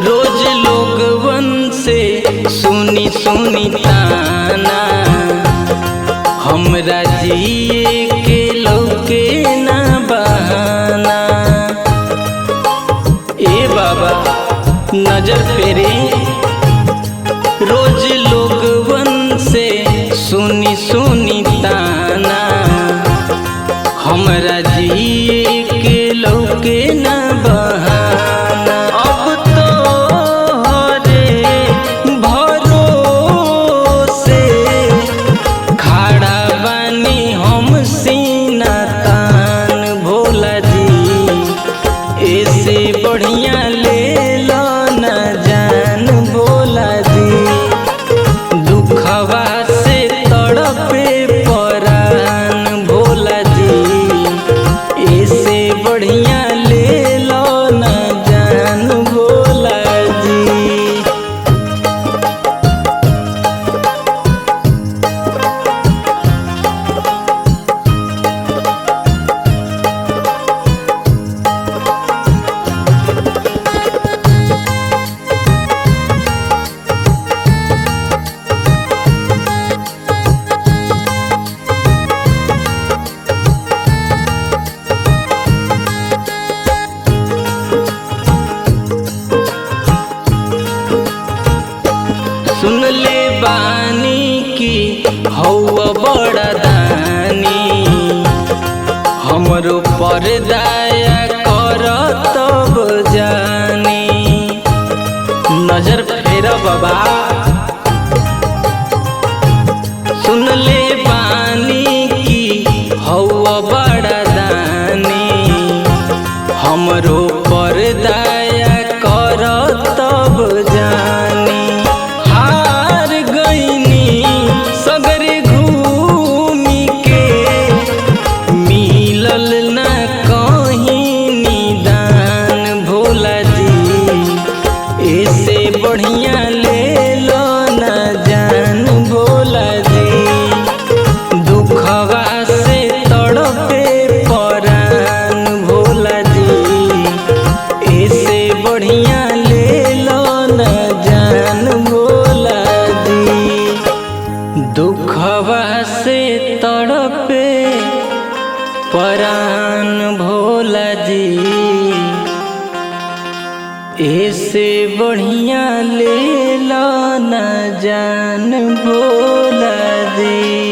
रोज लोगवन से सुनी सुनी ताना, हमरा जिए के लौके ना बहाना। ए बाबा नजर फेरे, रोज लोगवन से सुनी सुनी ताना, हमरा जिए के लौके ना बहाना। अब तो हरे भरोसे खड़ा बानी हम सीना तान। भोला जी ऐसे बढ़िया ले लो न जान। भोला जी दुखवा से तड़पे परान। भोला जी ऐसे बढ़िया ले लो न जान। भोला जी सुन ले बानी की हौवा बड़ा दानी, हमरो पर दया कर तब जानी। नजर फेर बाबा, सुन ले बानी की हौवा बड़ा दानी, हमरो पर दया कर तब जानी। सगरे घूमी के मिलल न कहीं निदान। भोला जी ऐसे बढ़िया ले लो न जान। भोला जी दुखवा से तड़पे परान। भोला जी ऐसे बढ़िया ले लो न जान। भोला जी दुखवा से तड़पे परान। भोला जी ऐसे बढ़िया ले लो न जान। भोला जी।